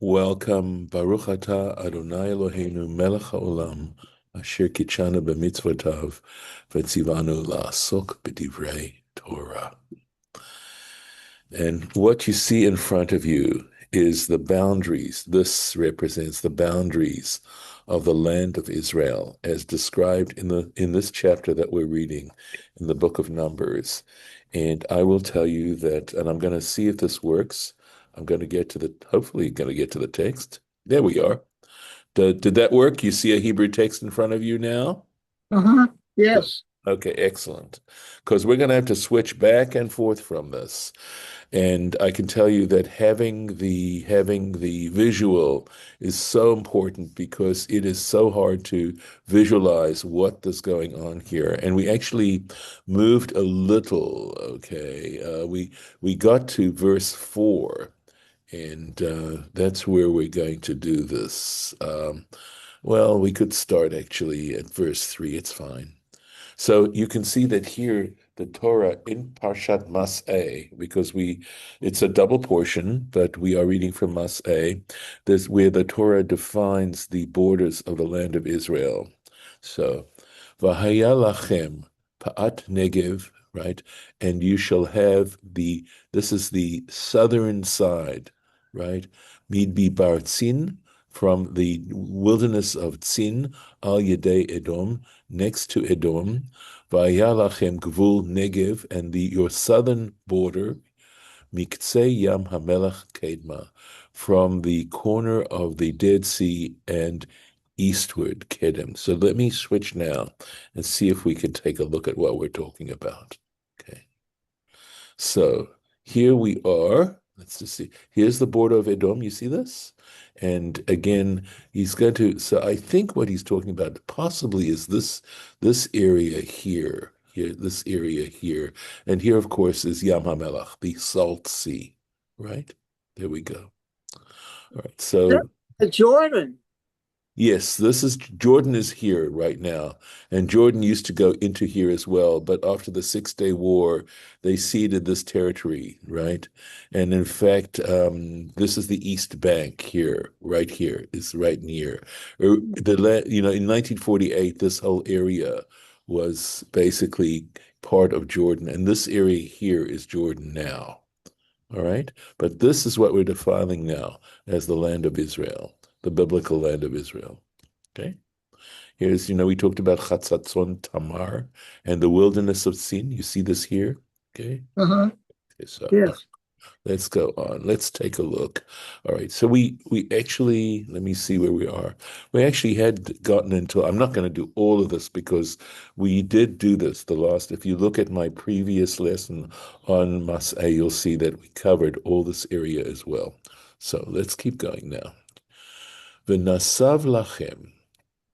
Welcome, Baruch atah Adonai Eloheinu melech haolam, asher kitshanu b'mitzvotav, v'tzivanu la'asok b'divrei Torah. And what you see in front of you is the boundaries. This represents the boundaries of the land of Israel, as described in this chapter that we're reading in the book of Numbers. And I will tell you that, and I'm going to see if this works. I'm going to get to hopefully going to get to the text. There we are. Did that work? You see a Hebrew text in front of you now? Uh-huh. Good. Yes. Okay, excellent. Because we're going to have to switch back and forth from this. And I can tell you that having the visual is so important because it is so hard to visualize what is going on here. And we actually moved a little. Okay, we got to verse 4, and that's where we're going to do this. Well, we could start actually at verse 3. It's fine. So you can see that here the Torah in Parshat Mas'ei, because it's a double portion, but we are reading from Mas'ei. This where the Torah defines the borders of the land of Israel. So, V'haya lachem pa'at Negev, right? And you shall have this is the southern side, right? Midbi bar Tzin, from the wilderness of Tzin, al Yedei Edom, next to Edom, Vayalachem Gvul Negev, and your southern border, Miktsei Yam Hamelach Kedma, from the corner of the Dead Sea and eastward, Kedem. So let me switch now and see if we can take a look at what we're talking about. Okay. So here we are. Let's just see. Here's the border of Edom. You see this? And again, he's going to. So I think what he's talking about possibly is this area here, this area here, and here, of course, is Yam HaMelach, the Salt Sea. Right? There we go. All right. So Jordan. yes, this is Jordan is here right now, and Jordan used to go into here as well. But after the Six-Day War, they ceded this territory, right? And in fact, this is the East Bank here, right here, is right near. In 1948, this whole area was basically part of Jordan, and this area here is Jordan now. All right, but this is what we're defining now as the land of Israel, the biblical land of Israel. Okay. Here's, we talked about Chatzatzon Tamar and the wilderness of Tzin. You see this here? Okay. Uh-huh. Okay, so Yes. let's go on. Let's take a look. All right. So we actually, let me see where we are. We actually had gotten into, I'm not going to do all of this because we did do this the last, if you look at my previous lesson on Mas'ei, you'll see that we covered all this area as well. So let's keep going now. V'nasav lachem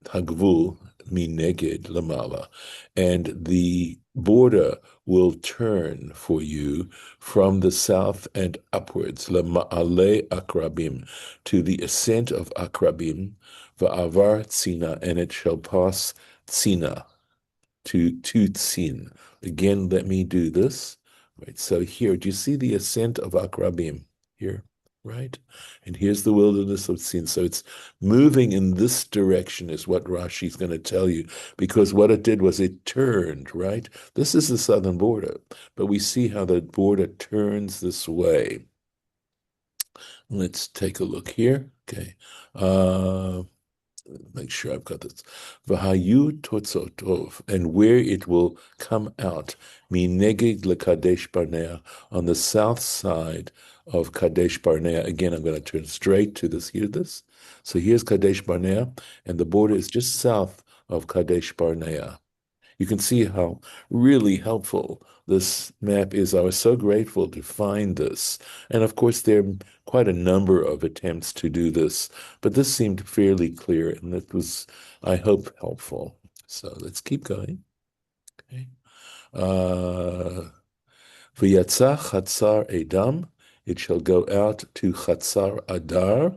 Hagvul mineged lamala, and the border will turn for you from the south and upwards, lama'ale akrabim, to the ascent of Akrabim, va'avar tzina, and it shall pass tzina, to Tzin. Again, let me do this. Right, so here, do you see the ascent of Akrabim here? Right? And here's the wilderness of Tzin. So it's moving in this direction is what Rashi is going to tell you, because what it did was it turned, right? This is the southern border, but we see how the border turns this way. Let's take a look here. Okay. Make sure I've got this. Vahayu totzotov, and where it will come out, mineged Kadesh Barnea, on the south side of Kadesh Barnea. Again, I'm going to turn straight to this. Hear this? So here's Kadesh Barnea, and the border is just south of Kadesh Barnea. You can see how really helpful this map is. I was so grateful to find this. And of course, there are quite a number of attempts to do this, but this seemed fairly clear, and it was, I hope, helpful. So let's keep going. Okay. V'yatzah Hatzar Edam, it shall go out to Hatzar Adar,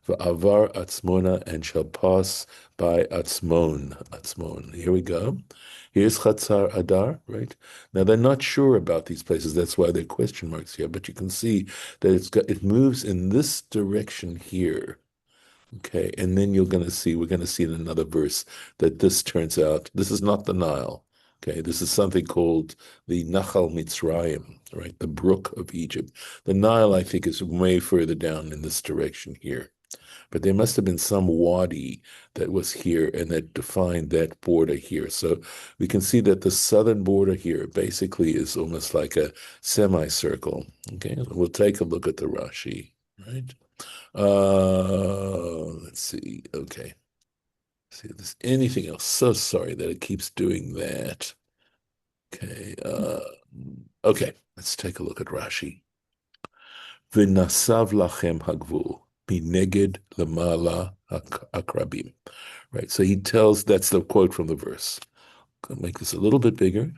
Va'avar Atzmona, and shall pass by Atzmon. Atzmon. Here we go. Here's Hatzar Adar, right? Now they're not sure about these places. That's why there are question marks here. But you can see that it moves in this direction here. Okay, and then we're going to see in another verse that this turns out, this is not the Nile. Okay, this is something called the Nachal Mitzrayim, right? The Brook of Egypt. The Nile, I think, is way further down in this direction here. But there must have been some wadi that was here and that defined that border here. So we can see that the southern border here basically is almost like a semicircle. Okay, we'll take a look at the Rashi, right? Let's see. Okay. See if there's anything else. So sorry that it keeps doing that. Okay. Okay. Let's take a look at Rashi. V'nasav lachem hagvul mineged lemala akrabim. Right. So he tells, that's the quote from the verse. I'll make this a little bit bigger.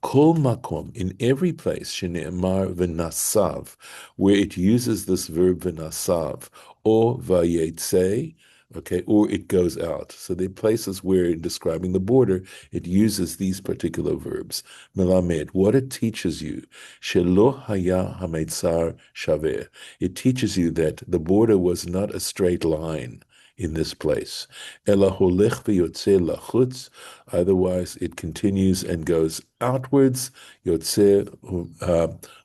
Kol makom, in every place, shene'emar v'nasav, where it uses this verb v'nasav, or vayetze, okay, or it goes out. So there are places where, in describing the border, it uses these particular verbs. Melamed, what it teaches you, shelo haya hametzar shaveh. It teaches you that the border was not a straight line in this place. Ela holech v'yotzeh lachutz, otherwise it continues and goes outwards. Yotzeh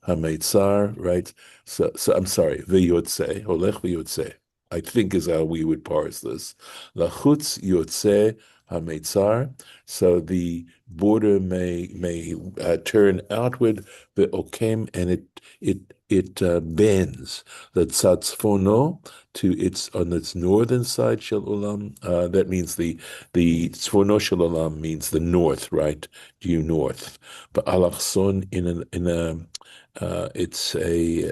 hametzar, right? So I'm sorry, v'yotzeh, holech v'yotzeh, I think is how we would parse this. Lachutz yotzeh hametzar, so the border may turn outward, ve'okem, and it bends. The tzatzfono, to its on its northern side shel olam. That means the tzfono shel olam means the north, right? Due north. But alachson in a it's a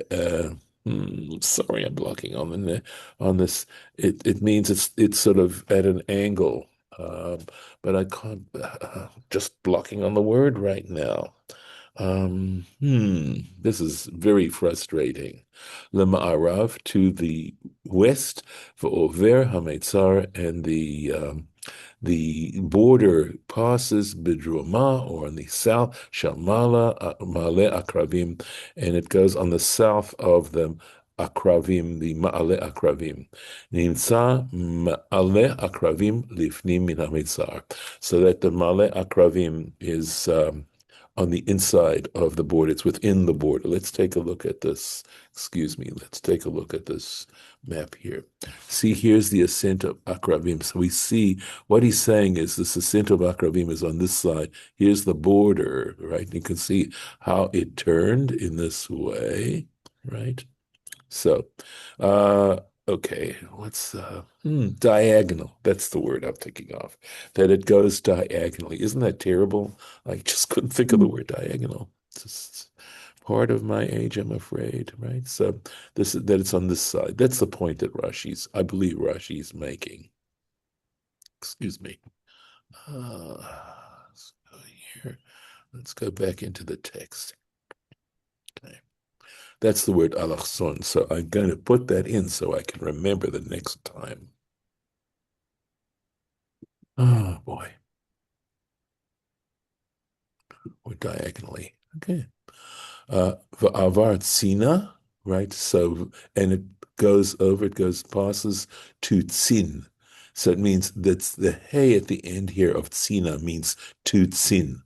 sorry, I'm blocking on this. It means it's sort of at an angle. But I can't just blocking on the word right now. This is very frustrating. Lema'arav, to the west, for Over Hametzar, and the border passes Bidroma, or on the south, Shamala, Male Akravim, and it goes on the south of the Akravim, the Ma'ale Akravim. Nimtza Ma'ale Akravim lifnim min Hametzar. So that the Ma'ale Akravim is on the inside of the border. It's within the border. Let's take a look at this. Excuse me. Let's take a look at this map here. See, here's the ascent of Akravim. So we see what he's saying is this ascent of Akravim is on this side. Here's the border, right? You can see how it turned in this way, right? So, okay, what's diagonal? That's the word I'm thinking of. That it goes diagonally. Isn't that terrible? I just couldn't think of the word diagonal. It's just part of my age, I'm afraid, right? So that it's on this side. That's the point that I believe Rashi's making. Excuse me. Let's go here. Let's go back into the text. Okay. That's the word alachson. So I'm going to put that in so I can remember the next time. Oh, boy. Or diagonally. Okay. Va'avar Tzina, right? So, and it passes to Tzin. So it means that's the hey at the end here of Tzina means to Tzin.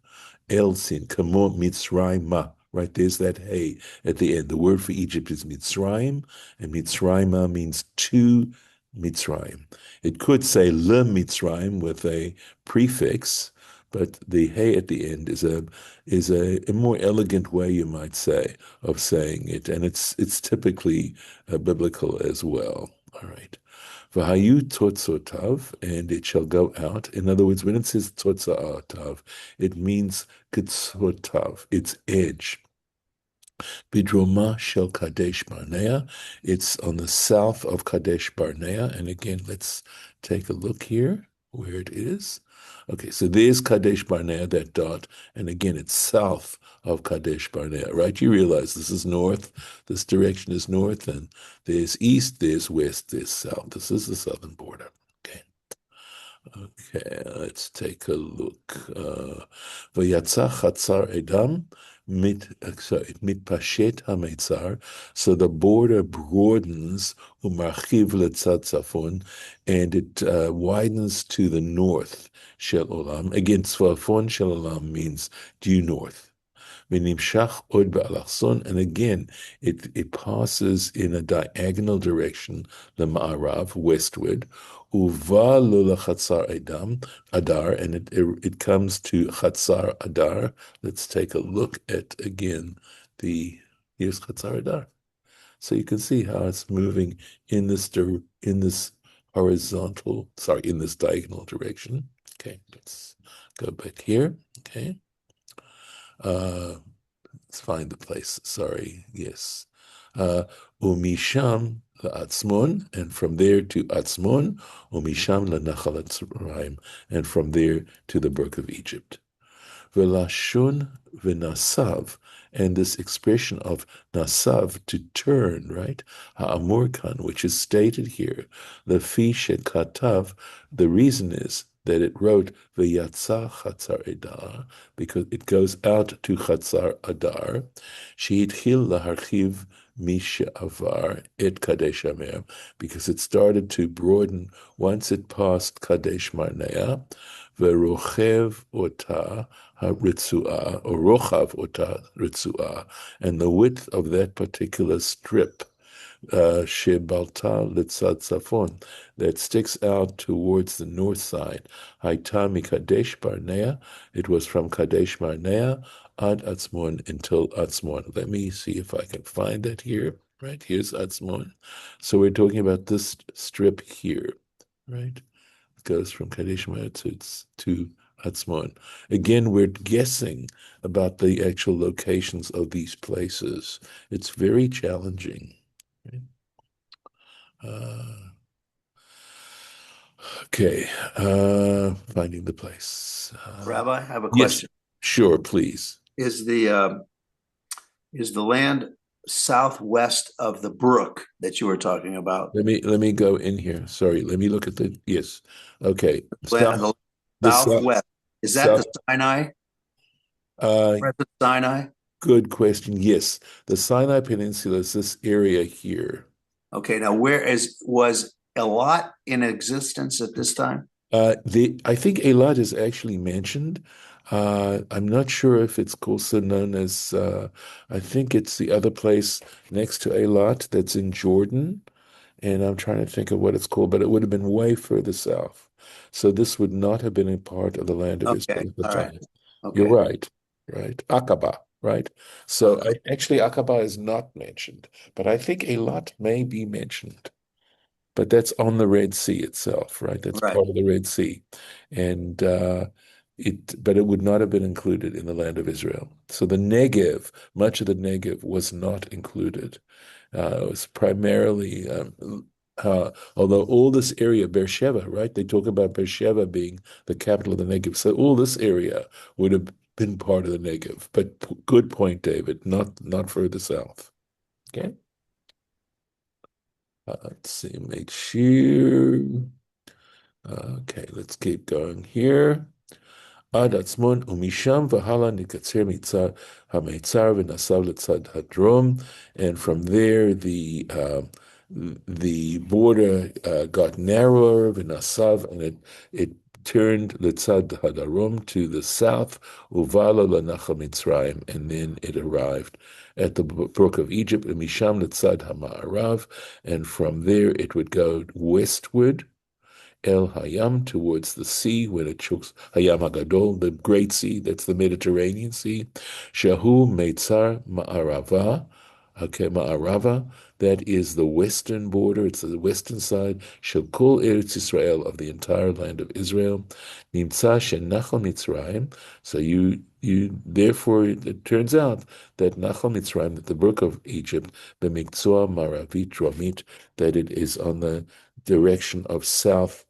El Tzin, kamo Mitzrayim. Right, there's that hey at the end. The word for Egypt is Mitzrayim, and Mitzrayim means to Mitzrayim. It could say le Mitzrayim with a prefix, but the hey at the end is a more elegant way, you might say, of saying it, and it's typically biblical as well. All right. V'hayu totzotav, and it shall go out. In other words, when it says totzotav, it means kitzotav, its edge. Bidroma shel Kadesh Barnea, it's on the south of Kadesh Barnea. And again, let's take a look here. where it is. Okay, so there's Kadesh Barnea, that dot, and again, it's south of Kadesh Barnea, right? You realize this is north, this direction is north, and there's east, there's west, there's south. This is the southern border. Okay. Okay, let's take a look. Vayatza Hatzar Edom mitpashet hametzar. So the border broadens umarchiv letzad tzafon, and it widens to the north. Shel olam. Again, tzafon shel olam means due north. V'nimshach od ba'alachson, and again, it passes in a diagonal direction, the ma'arav, westward, uva lo Hatzar Adar, and it comes to Hatzar Adar. Let's take a look at, again, here's Hatzar Adar. So you can see how it's moving in this in this diagonal direction. Okay, let's go back here. Okay. Let's find the place. Sorry. Yes. Umisham Atzmon, and from there to Atzmon, Umisham Nachal Mitzrayim, and from there to the Brook of Egypt. Velashun v'nasav, and this expression of nasav, to turn, right? Ha'amurkan, which is stated here, lefi shekatav, the reason is that it wrote v'yatza Hatzar Adar, because it goes out to Hatzar Adar, she'itchil laharchiv mishavar et Kadesh Barnea, because it started to broaden once it passed Kadesh Barnea, v'rochev ota haritzua, or rochav ota ritzua, and the width of that particular strip, shebalta litzad tzafon, that sticks out towards the north side. Haita mikadesh Barnea, it was from Kadesh Barnea ad Atzmon, until Atzmon. Let me see if I can find that here. Right, here's Atzmon. So we're talking about this strip here, right? It goes from Kadesh Barnea to Atzmon. Again, we're guessing about the actual locations of these places. It's very challenging. Right? Okay, finding the place. Rabbi, I have a Yes, question. sure, please. Is the land southwest of the brook that you were talking about? Let me go in here. Sorry, let me look at yes. Okay. The southwest. Is that the Sinai? The Sinai? Good question. Yes, the Sinai Peninsula is this area here. Okay, now was Elat in existence at this time? I think Eilat is actually mentioned. I'm not sure if it's also known as, I think it's the other place next to Eilat that's in Jordan. And I'm trying to think of what it's called, but it would have been way further south. So this would not have been a part of the land of Israel at the time. Right. Okay. You're right. Aqaba, right? So actually Aqaba is not mentioned, but I think Eilat may be mentioned. But that's on the Red Sea itself, right? That's part of the Red Sea. And but it would not have been included in the land of Israel. So the Negev, much of the Negev was not included. It was primarily, although all this area, Beersheba, right? They talk about Beersheba being the capital of the Negev. So all this area would have been part of the Negev. But good point, David, not further south. Okay. Let's see, make sure. Okay, let's keep going here. Ad Atzmon umisham v'hala nikatzer mitzar hametzar v'nasav letzad hadrom, and from there the border got narrower v'nasav, and it turned letzad hadarom to the south, uvala Nachal Mitzrayim, and then it arrived at the Brook of Egypt, and misham letzad hama'arav, and from there it would go westward, El Hayam, towards the sea, when it chokes Hayam Hagadol, the Great Sea, that's the Mediterranean Sea. Shahu Meitzar Ma'arava, okay, Ma'arava, that is the western border, it's the western side, Shel Kol Eretz Israel, of the entire land of Israel. Nimtza Nachal Mitzrayim, so therefore it turns out that Nachal Mitzrayim, that the Brook of Egypt, the Miktsua Maravit Ramit, that it is on the direction of southwest.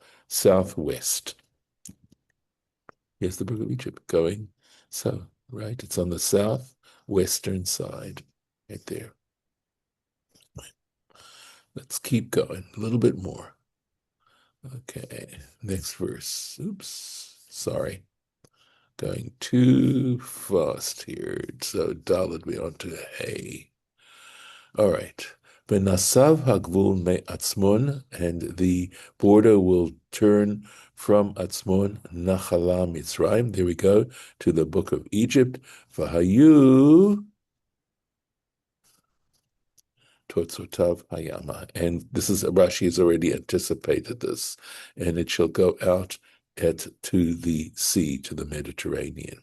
Here's the Brook of Egypt going. So, right, it's on the southwestern side, right there. Let's keep going, a little bit more. Okay, next verse. Oops, sorry. Going too fast here. So Dalet me onto Hay. All right. Benasav hagvul me Atzmon, and the border will turn from Atzmon, Nachal Mitzrayim. There we go, to the Book of Egypt. Vahayu Totzotav Hayama. And this is, Rashi has already anticipated this, and it shall go out to the sea, to the Mediterranean.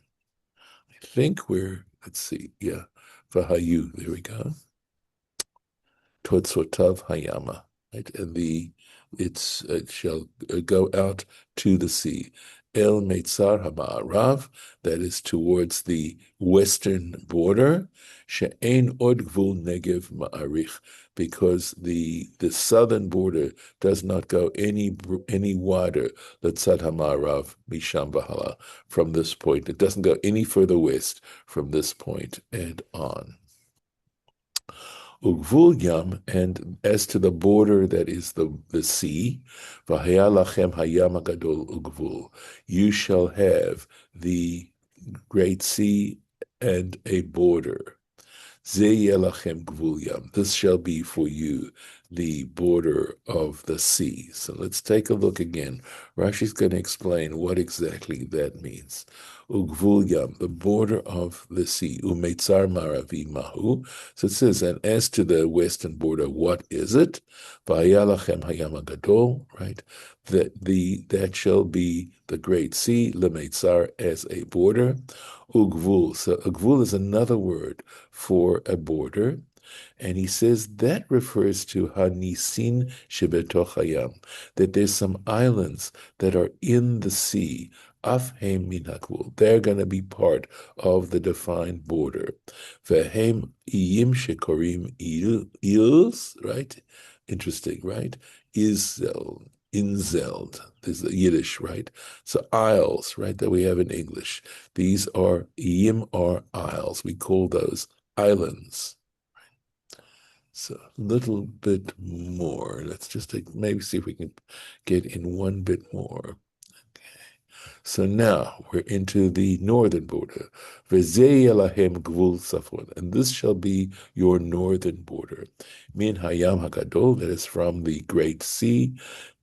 I think let's see, yeah, Vahayu, there we go. Totzotav Hayama, right? And it shall go out to the sea. El Meitzar HaMa'arav, that is towards the western border. She'ein od gvul Negev Ma'arich, because the southern border does not go any wider. Letzad HaMa'arav Misham V'hala, from this point. It doesn't go any further west from this point and on. Ugvul Yam, and as to the border that is the sea, V'haya lachem hayam hagadol ugvul, you shall have the great sea and a border. Ze yelachem gvul yam, this shall be for you the border of the sea. So let's take a look again. Rashi's going to explain what exactly that means. Ugvul yam, the border of the sea. Umeitzar maravi mahu. So it says, and as to the western border, what is it? V'hayalachem hayam gadol, right? That shall be the great sea, lemeitzar, as a border. Ugvul. So ugvul is another word for a border. And he says that refers to Hanisin Shebetoch Hayam, that there's some islands that are in the sea, Afhem Min Hakvul. They're going to be part of the defined border. Vehem Iyim Shekorim Ils, right? Interesting, right? Inzeld, this is Yiddish, right? So isles, right, that we have in English. These are Iyim are isles. We call those islands. So a little bit more. Let's just maybe see if we can get in one bit more. Okay. So now we're into the northern border. V'zei yelahem gvul safon, and this shall be your northern border. Min hayam hagadol, that is from the great sea.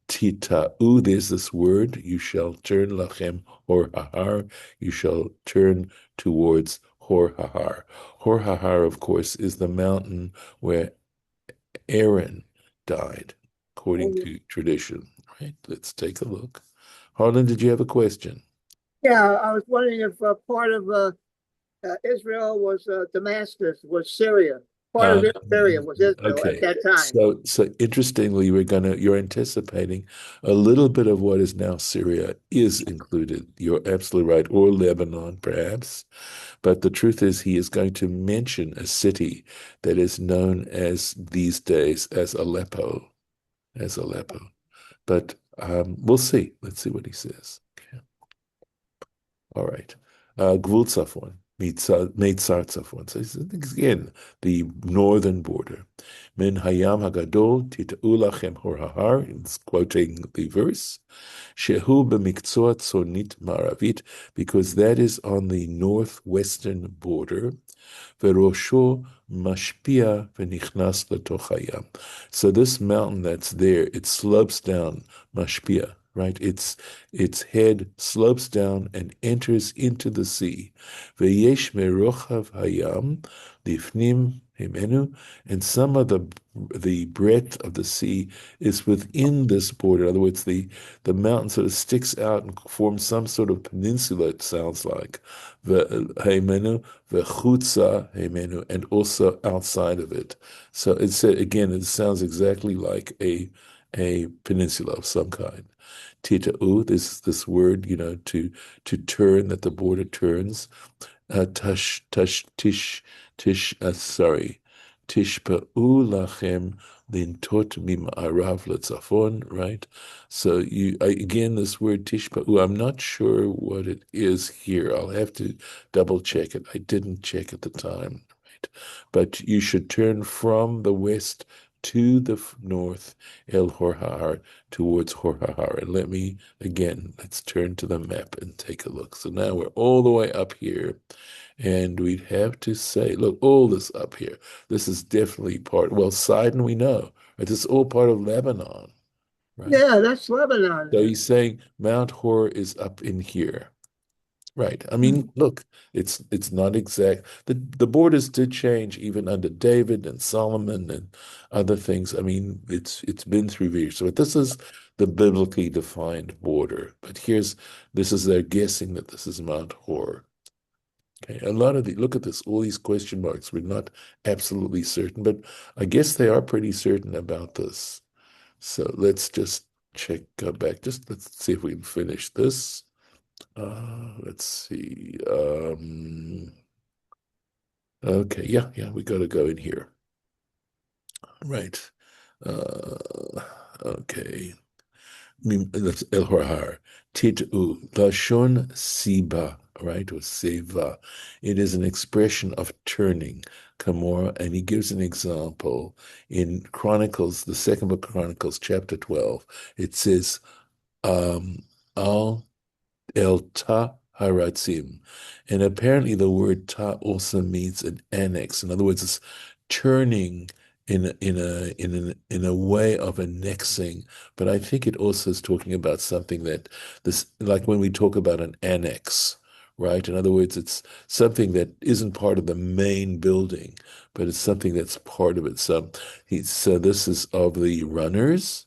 Tita'u, there's this word, you shall turn lachem hor hahar, you shall turn towards Hor Hahar. Hor Hahar, of course, is the mountain where Aaron died, according to tradition. Right? Let's take a look. Harlan, did you have a question? Yeah, I was wondering if part of Israel was Damascus, was Syria. Part of Syria was Israel Okay. at that time. So interestingly, you're anticipating a little bit of what is now Syria is included. You're absolutely right, or Lebanon, perhaps. But the truth is, he is going to mention a city that is known as these days as Aleppo, But we'll see. Let's see what he says. Okay. All right. Gvul Tzafon, Meitzar Tzafon. So again, the northern border. Min Hayam Hagadol Tita'u Lachem Hor Hahar. It's quoting the verse. Shehu b'miktzor tzonit ma'aravit, because that is on the northwestern border. Verosho mashpia v'nichnas letoch hayam. So this mountain that's there, it slopes down, mashpia, right? Its head slopes down and enters into the sea. Veyesh merochav hayam lifnim himenu, and some of the breadth of the sea is within this border. In other words, the mountain sort of sticks out and forms some sort of peninsula, it sounds like. Heimenu, vechutza heimenu, and also outside of it. So it said again, it sounds exactly like a peninsula of some kind. Tita'u, this word, to turn, that the border turns. Tishpa'u lachem Lintot mim'arav letzafon, right? So again, this word tishba'u, I'm not sure what it is here. I'll have to double check it. I didn't check at the time, right? But you should turn from the west to the north, El Hor Hahar, towards Hor Hahar. And let's turn to the map and take a look. So now we're all the way up here. And we'd have to say, look, all this up here, this is definitely Sidon we know, right? This is all part of Lebanon, right? Yeah, that's Lebanon. So he's saying Mount Hor is up in here. Right. I mean, look, it's not exact. The borders did change even under David and Solomon and other things. I mean, it's been through years. So this is the biblically defined border. But they're guessing that this is Mount Hor. Okay. Look at this, all these question marks. We're not absolutely certain, but I guess they are pretty certain about this. So let's just go back. Let's see if we can finish this. Let's see. Okay, yeah, we got to go in here. Right. Okay. That's El Hor Hahar. Tid'u, Lashon Siba, right, or Seva. It is an expression of turning, Kamor, and he gives an example in Chronicles, the second book of Chronicles, chapter 12. It says, Al El Ta Haratzim. And apparently the word ta also means an annex. In other words, it's turning in a way of annexing. But I think it also is talking about something like when we talk about an annex, right? In other words, it's something that isn't part of the main building, but it's something that's part of it. So this is of the runners.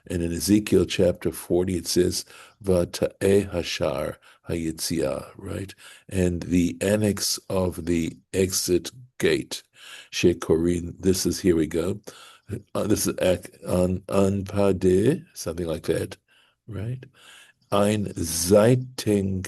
And in Ezekiel chapter 40, it says, Vata'eh hashar hayitziah, right? And the annex of the exit gate, Shekorin, here we go. This is on Anpade, something like that, right? Ein Zeiteng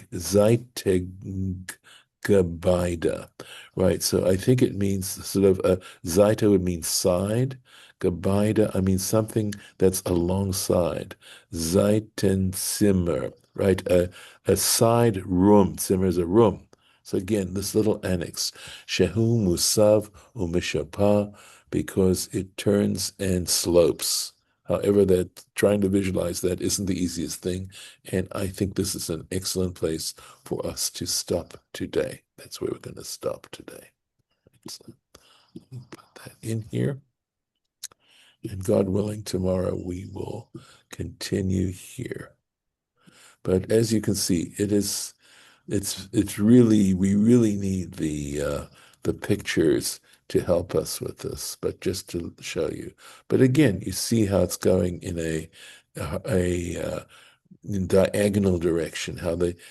Gebeide, right? So I think it means sort of Zeite would mean side. Gebeide, I mean something that's alongside. Seitenzimmer, right? A side room. Zimmer is a room. So again, this little annex. Shehu Musav Umishapa, because it turns and slopes. However, that trying to visualize that isn't the easiest thing. And I think this is an excellent place for us to stop today. That's where we're going to stop today. So put that in here. And God willing, tomorrow we will continue here. But as you can see, we really need the pictures to help us with this, but just to show you. But again, you see how it's going in a diagonal direction,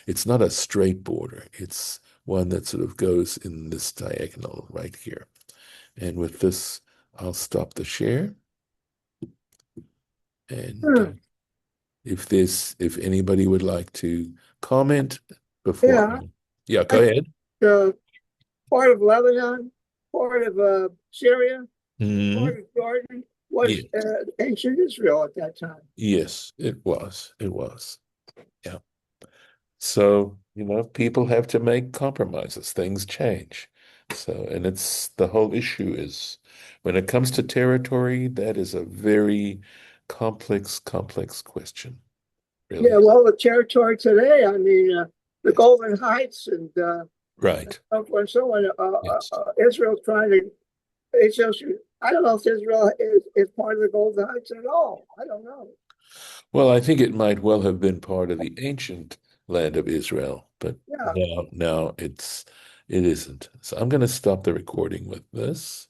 it's not a straight border, it's one that sort of goes in this diagonal right here. And with this, I'll stop the share. And if anybody would like to comment before. Yeah, go ahead. Part of Lebanon, part of Syria, part of Jordan was ancient Israel at that time. Yes, it was. Yeah. So, people have to make compromises. Things change. So, and the whole issue is when it comes to territory, that is a very complex question. Really. Yeah, well, the territory today, I mean, the Golden Heights and right. When someone Israel's I don't know if Israel is part of the Golden Heights at all. I don't know. Well, I think it might well have been part of the ancient land of Israel, but now it isn't. So I'm going to stop the recording with this.